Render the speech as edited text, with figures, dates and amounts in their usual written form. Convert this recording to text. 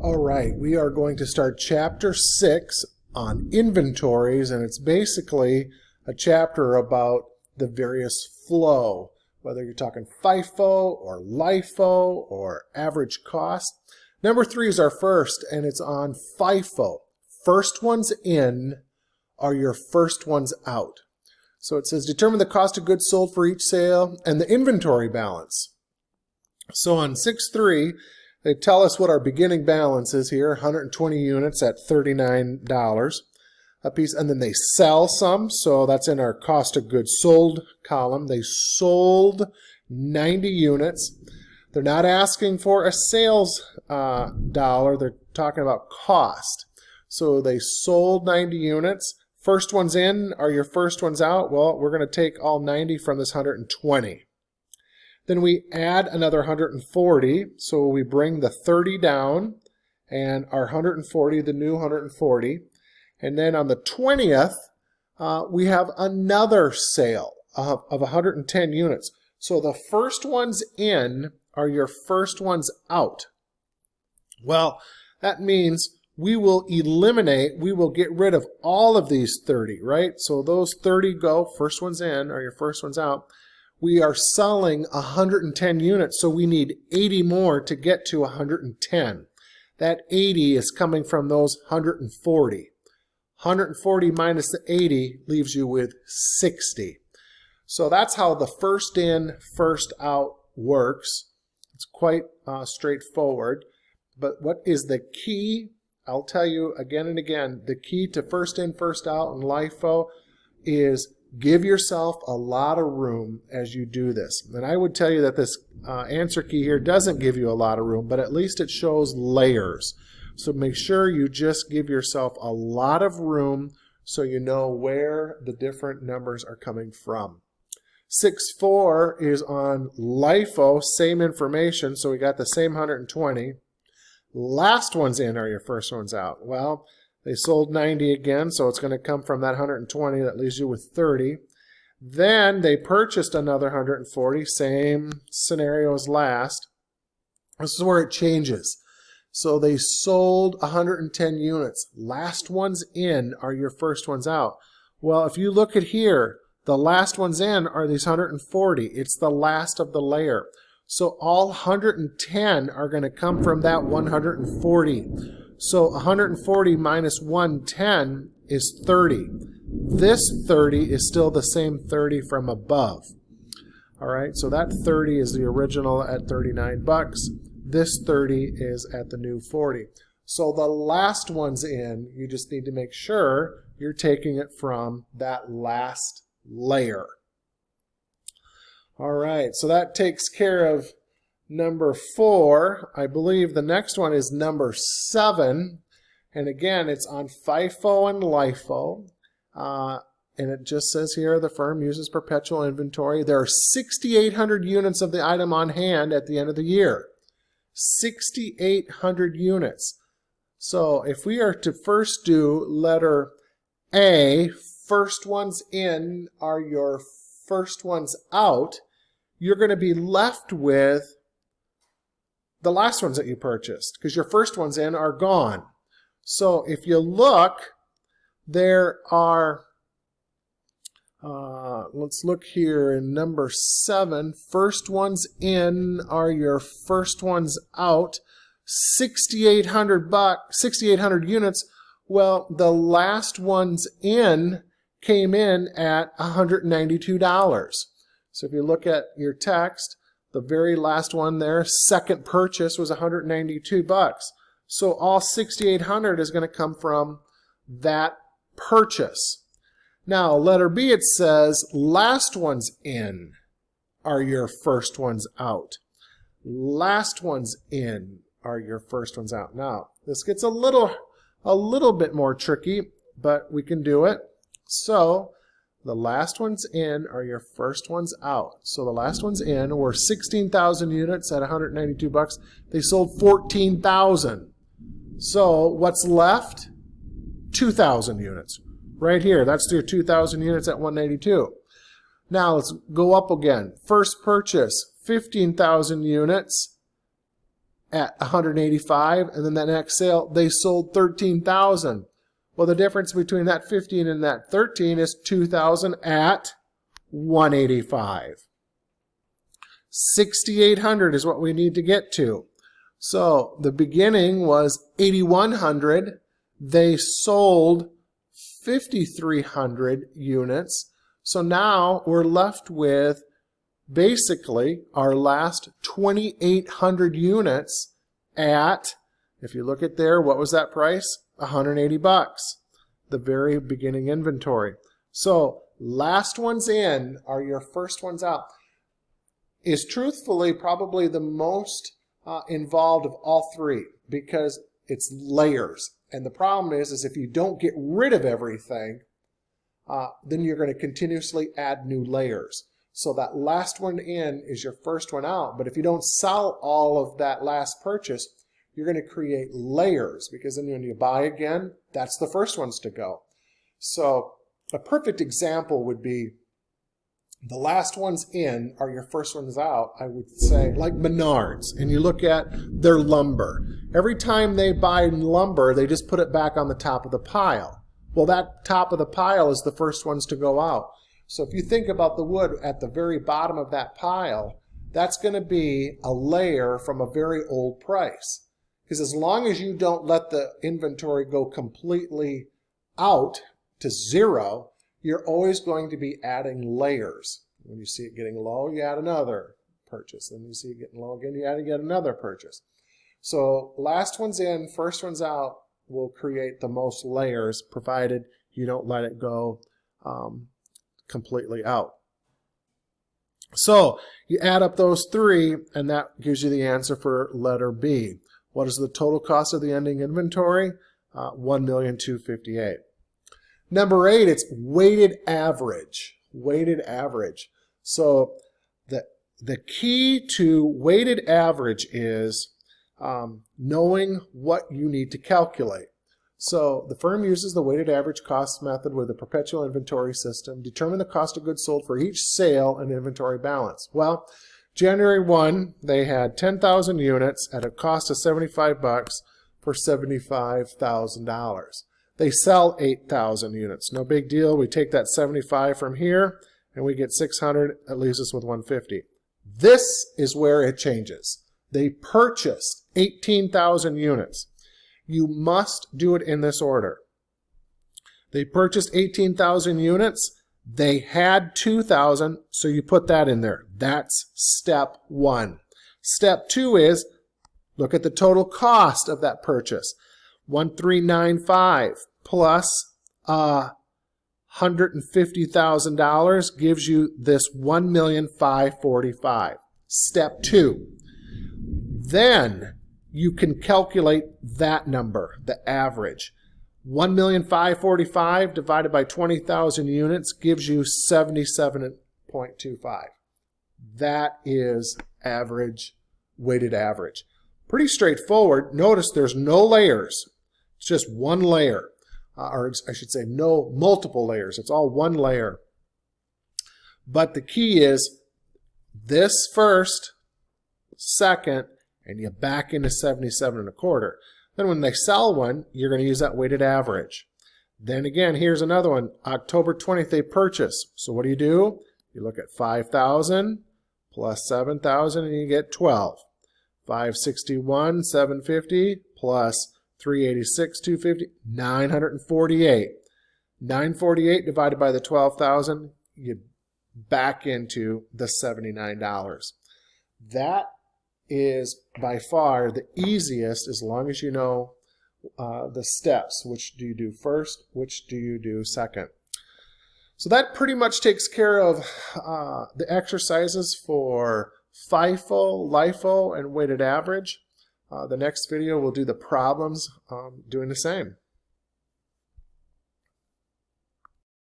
All right, we are going to start chapter 6 on inventories, and it's basically a chapter about the various flow, whether you're talking FIFO or LIFO or average cost. Number 3 is our first, and it's on FIFO. First ones in are your first ones out. So it says determine the cost of goods sold for each sale and the inventory balance. So on 6.3, they tell us what our beginning balance is here, 120 units at $39 a piece, and then they sell some, so that's in our cost of goods sold column. They sold 90 units. They're not asking for a sales dollar, they're talking about cost. So they sold 90 units. First ones in are your first ones out. Well, we're going to take all 90 from this 120. Then we add another 140, so we bring the 30 down, and our 140, the new 140. And then on the 20th, we have another sale of 110 units. So the first ones in are your first ones out. Well, that means we will get rid of all of these 30, right? So those 30 go, first ones in are your first ones out. We are selling 110 units, so we need 80 more to get to 110. That 80 is coming from those 140. 140 minus the 80 leaves you with 60. So that's how the first in, first out works. It's quite straightforward. But what is the key? I'll tell you again and again, the key to first in, first out in LIFO is give yourself a lot of room as you do this. And I would tell you that this answer key here doesn't give you a lot of room, but at least it shows layers. So make sure you just give yourself a lot of room so you know where the different numbers are coming from. 6.4 is on LIFO, same information, so we got the same 120. Last ones in are your first ones out. Well, they sold 90 again, so it's going to come from that 120. That leaves you with 30. Then they purchased another 140, same scenario as last. This is where it changes. So they sold 110 units. Last ones in are your first ones out. Well, if you look at here, the last ones in are these 140. It's the last of the layer. So all 110 are going to come from that 140. So 140 minus 110 is 30. This 30 is still the same 30 from above. All right, so that 30 is the original at 39 bucks. This 30 is at the new 40. So the last one's in, you just need to make sure you're taking it from that last layer. All right, so that takes care of number 4. I believe the next one is number 7. And again, it's on FIFO and LIFO. And it just says here, the firm uses perpetual inventory. There are 6,800 units of the item on hand at the end of the year. 6,800 units. So if we are to first do letter A, first ones in are your first ones out, you're going to be left with the last ones that you purchased because your first ones in are gone. So if you look, there are, let's look here in number 7, first ones in are your first ones out, 6,800 units. Well, the last ones in came in at $192. So if you look at your text, the very last one there, second purchase was 192 bucks. So all 6,800 is going to come from that purchase. Now, letter B, it says last ones in are your first ones out. Last ones in are your first ones out. Now, this gets a little bit more tricky, but we can do it. So the last ones in are your first ones out. So the last ones in were 16,000 units at 192 bucks. They sold 14,000. So what's left? 2,000 units. Right here, that's your 2,000 units at 192. Now let's go up again. First purchase, 15,000 units at 185, and then that next sale they sold 13,000. Well, the difference between that 15 and that 13 is 2,000 at 185. 6,800 is what we need to get to. So the beginning was 8,100. They sold 5,300 units. So now we're left with basically our last 2,800 units at, if you look at there, what was that price? 180 bucks, the very beginning inventory. So last ones in are your first ones out. Is truthfully probably the most involved of all three, because it's layers. And the problem is if you don't get rid of everything, then you're going to continuously add new layers. So that last one in is your first one out. But if you don't sell all of that last purchase, you're going to create layers, because then when you buy again, that's the first ones to go. So a perfect example would be the last ones in are your first ones out, I would say, like Menards. And you look at their lumber. Every time they buy lumber, they just put it back on the top of the pile. Well, that top of the pile is the first ones to go out. So if you think about the wood at the very bottom of that pile, that's going to be a layer from a very old price. Because as long as you don't let the inventory go completely out to zero, you're always going to be adding layers. When you see it getting low, you add another purchase. Then you see it getting low again, you add yet another purchase. So last one's in, first one's out will create the most layers, provided you don't let it go completely out. So you add up those three, and that gives you the answer for letter B. What is the total cost of the ending inventory? $1,258,000. Number 8, it's weighted average. Weighted average. So the key to weighted average is knowing what you need to calculate. So the firm uses the weighted average cost method with a perpetual inventory system. Determine the cost of goods sold for each sale and inventory balance. Well, January 1, they had 10,000 units at a cost of 75 bucks for $75,000. They sell 8,000 units. No big deal. We take that 75 from here and we get 600. That leaves us with 150. This is where it changes. They purchased 18,000 units. You must do it in this order. They purchased 18,000 units. They had 2,000, so you put that in there. That's step 1. Step 2 is look at the total cost of that purchase. 1,395 plus $150,000 gives you this $1,545,000. Step 2. Then you can calculate that number, the average. 1,545,000 divided by 20,000 units gives you 77.25. That is average, weighted average. Pretty straightforward. Notice there's no layers. It's just one layer. Or I should say no multiple layers. It's all one layer. But the key is this first, second, and you back into 77.25. Then when they sell one, you're going to use that weighted average. Then again, here's another one. October 20th, they purchase. So what do? You look at 5,000 plus 7,000 and you get 12. 561, 750 plus 386, 250, 948. 948 divided by the 12,000, you back into the $79. That is by far the easiest, as long as you know the steps. Which do you do first? Which do you do second? So that pretty much takes care of the exercises for FIFO, LIFO, and weighted average. The next video we'll do the problems doing the same.